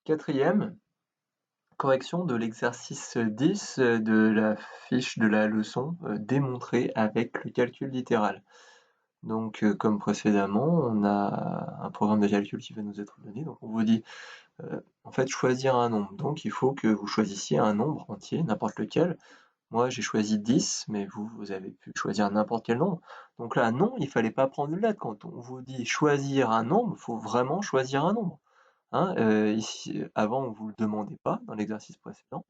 Quatrième, correction de l'exercice 10 de la fiche de la leçon démontrée avec le calcul littéral. Donc, comme précédemment, on a un programme de calcul qui va nous être donné. Donc, on vous dit, en fait, choisir un nombre. Donc, il faut que vous choisissiez un nombre entier, n'importe lequel. Moi, j'ai choisi 10, mais vous avez pu choisir n'importe quel nombre. Donc là, non, il fallait pas prendre une lettre. Quand on vous dit choisir un nombre, il faut vraiment choisir un nombre. Hein, ici, avant, on vous le demandait pas dans l'exercice précédent.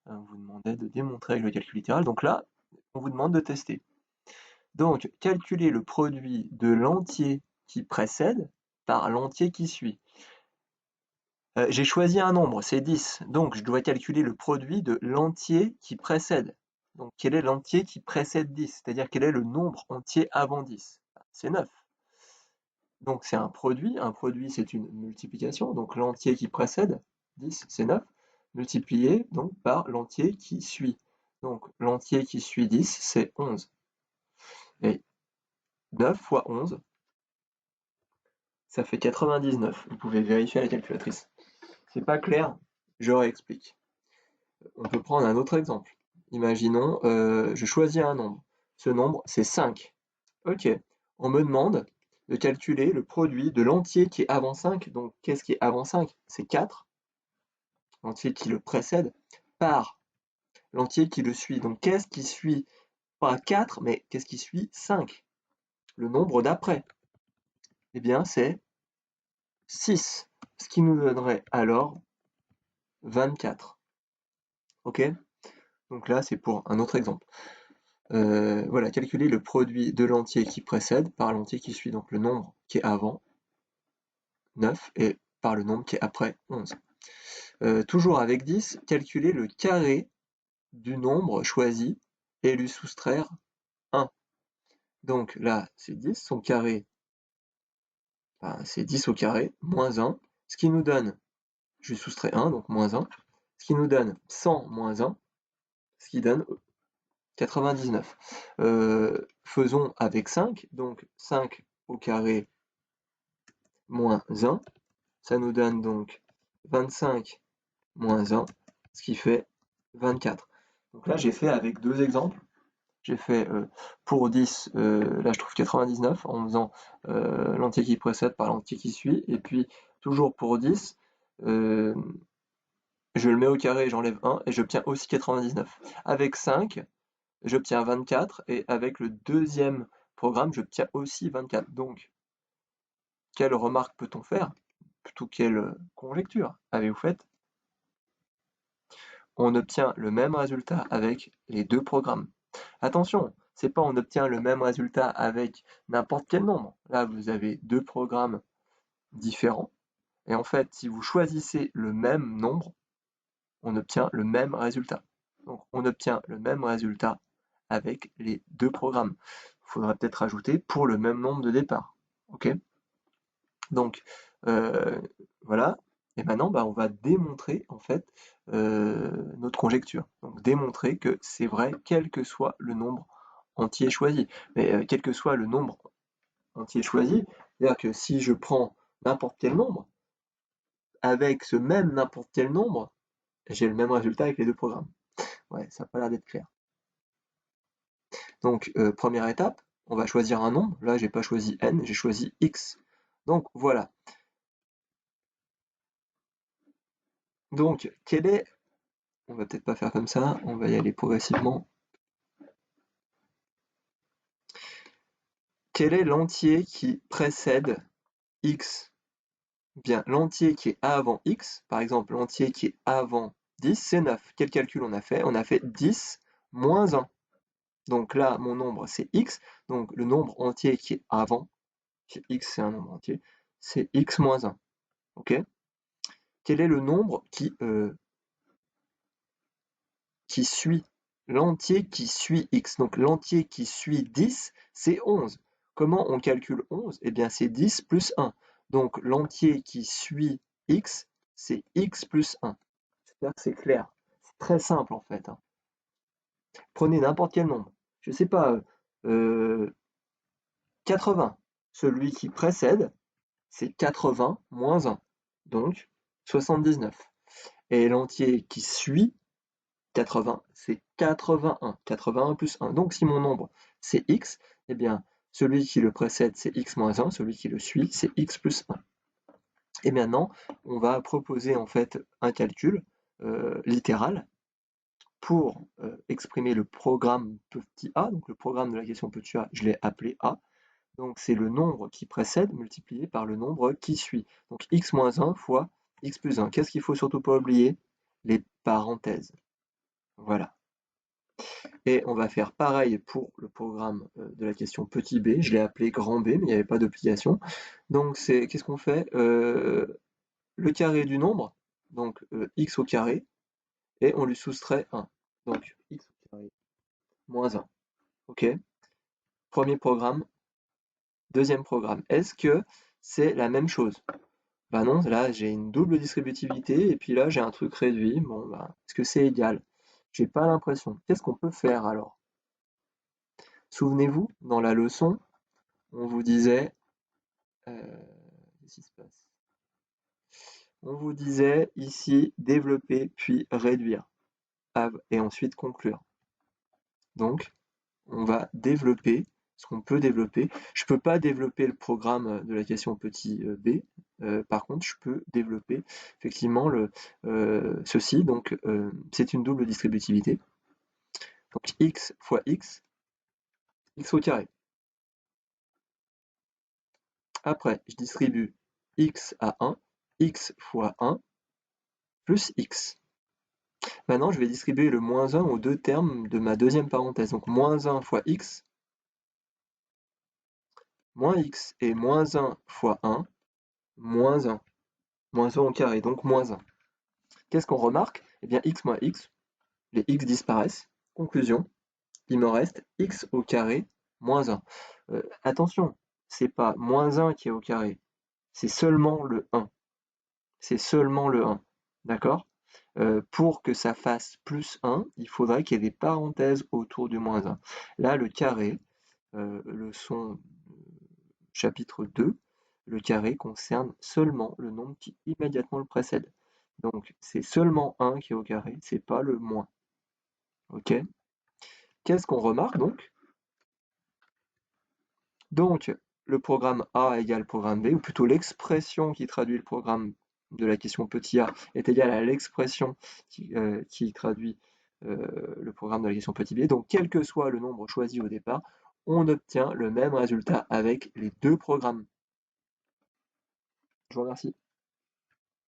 On vous demandait de démontrer avec le calcul littéral. Donc là, on vous demande de tester. Donc, calculer le produit de l'entier qui précède par l'entier qui suit. J'ai choisi un nombre, c'est 10. Donc, je dois calculer le produit de l'entier qui précède. Donc, quel est l'entier qui précède 10? C'est-à-dire quel est le nombre entier avant 10? C'est 9. Donc, c'est un produit. Un produit, c'est une multiplication. Donc, l'entier qui précède 10, c'est 9, multiplié donc par l'entier qui suit. Donc, l'entier qui suit 10, c'est 11. Et 9 fois 11, ça fait 99. Vous pouvez vérifier à la calculatrice. C'est pas clair? Je réexplique. On peut prendre un autre exemple. Imaginons, je choisis un nombre. Ce nombre, c'est 5. Ok. On me demande de calculer le produit de l'entier qui est avant 5. Donc, qu'est-ce qui est avant 5? C'est 4. L'entier qui le précède, par l'entier qui le suit. Donc, qu'est-ce qui suit pas 4, mais qu'est-ce qui suit 5? Le nombre d'après. Eh bien, c'est 6. Ce qui nous donnerait alors 24. Ok? Donc là, c'est pour un autre exemple. Voilà, calculer le produit de l'entier qui précède par l'entier qui suit, donc le nombre qui est avant 9 et par le nombre qui est après 11. Toujours avec 10, calculer le carré du nombre choisi et lui soustraire 1. Donc là, c'est 10, son carré, c'est 10 au carré, moins 1, ce qui nous donne, je lui soustrais 1, donc moins 1, ce qui nous donne 100 moins 1, ce qui donne 99. Faisons avec 5, donc 5 au carré moins 1, ça nous donne donc 25 moins 1, ce qui fait 24. Donc là, j'ai fait avec deux exemples. J'ai fait pour 10, là je trouve 99 en faisant l'entier qui précède par l'entier qui suit. Et puis toujours pour 10, je le mets au carré, j'enlève 1 et j'obtiens aussi 99. Avec 5, j'obtiens 24 et avec le deuxième programme, j'obtiens aussi 24. Donc, quelle remarque peut-on faire? Plutôt quelle conjecture avez-vous faite? On obtient le même résultat avec les deux programmes. Attention, c'est pas on obtient le même résultat avec n'importe quel nombre. Là, vous avez deux programmes différents. Et en fait, si vous choisissez le même nombre, on obtient le même résultat. Donc, on obtient le même résultat avec les deux programmes. Il faudra peut-être ajouter pour le même nombre de départ. Ok? Donc, voilà. Et maintenant, on va démontrer en fait notre conjecture. Donc, démontrer que c'est vrai quel que soit le nombre entier choisi. Mais quel que soit le nombre entier choisi, c'est-à-dire que si je prends n'importe quel nombre, avec ce même n'importe quel nombre, j'ai le même résultat avec les deux programmes. Ouais, ça n'a pas l'air d'être clair. Donc, première étape, on va choisir un nombre. Là, j'ai pas choisi n, j'ai choisi x. Donc, voilà. Donc, on va peut-être pas faire comme ça, on va y aller progressivement. Quel est l'entier qui précède x? Bien, l'entier qui est avant x, par exemple, l'entier qui est avant 10, c'est 9. Quel calcul on a fait? On a fait 10 moins 1. Donc là, mon nombre, c'est x. Donc le nombre entier qui est avant, x c'est un nombre entier, c'est x moins 1. Ok? Quel est le nombre qui suit? L'entier qui suit x. Donc l'entier qui suit 10, c'est 11. Comment on calcule 11? Eh bien, c'est 10 plus 1. Donc l'entier qui suit x, c'est x plus 1. J'espère que c'est clair. C'est très simple en fait, hein. Prenez n'importe quel nombre. Je ne sais pas, 80. Celui qui précède, c'est 80 moins 1. Donc 79. Et l'entier qui suit 80, c'est 81. 81 plus 1. Donc si mon nombre c'est x, eh bien celui qui le précède c'est x moins 1, celui qui le suit c'est x plus 1. Et maintenant, on va proposer en fait un calcul littéral pour exprimer le programme petit a. Donc le programme de la question petit a, je l'ai appelé a. Donc c'est le nombre qui précède multiplié par le nombre qui suit. Donc x moins 1 fois x plus 1. Qu'est-ce qu'il faut surtout pas oublier? Les parenthèses. Voilà. Et on va faire pareil pour le programme de la question petit b. Je l'ai appelé grand B, mais il n'y avait pas d'obligation. Donc qu'est-ce qu'on fait? Le carré du nombre, donc x au carré, et on lui soustrait 1. Donc x au carré moins 1. OK? Premier programme, deuxième programme. Est-ce que c'est la même chose? Bah non, là j'ai une double distributivité et puis là j'ai un truc réduit. Bon, bah, est-ce que c'est égal? J'ai pas l'impression. Qu'est-ce qu'on peut faire alors? Souvenez-vous, dans la leçon, on vous disait, qu'est-ce qui se passe? On vous disait ici développer puis réduire et ensuite conclure. Donc, on va développer ce qu'on peut développer. Je ne peux pas développer le programme de la question petit b. Par contre, je peux développer effectivement ceci. Donc, c'est une double distributivité. Donc, x fois x, x au carré. Après, je distribue x à 1, x fois 1, plus x. Maintenant, je vais distribuer le moins 1 aux deux termes de ma deuxième parenthèse. Donc, moins 1 fois x, moins x, et moins 1 fois 1, moins 1. Moins 1 au carré, donc moins 1. Qu'est-ce qu'on remarque? Eh bien, x moins x, les x disparaissent. Conclusion, il me reste x au carré moins 1. Attention, c'est pas moins 1 qui est au carré, c'est seulement le 1. C'est seulement le 1. D'accord? Pour que ça fasse plus 1, il faudrait qu'il y ait des parenthèses autour du moins 1. Là, le carré, leçon chapitre 2, le carré concerne seulement le nombre qui immédiatement le précède. Donc, c'est seulement 1 qui est au carré, c'est pas le moins. OK? Qu'est-ce qu'on remarque donc? Donc, le programme A égale programme B, ou plutôt l'expression qui traduit le programme de la question petit a est égale à l'expression qui traduit le programme de la question petit b. Donc, quel que soit le nombre choisi au départ, on obtient le même résultat avec les deux programmes. Je vous remercie.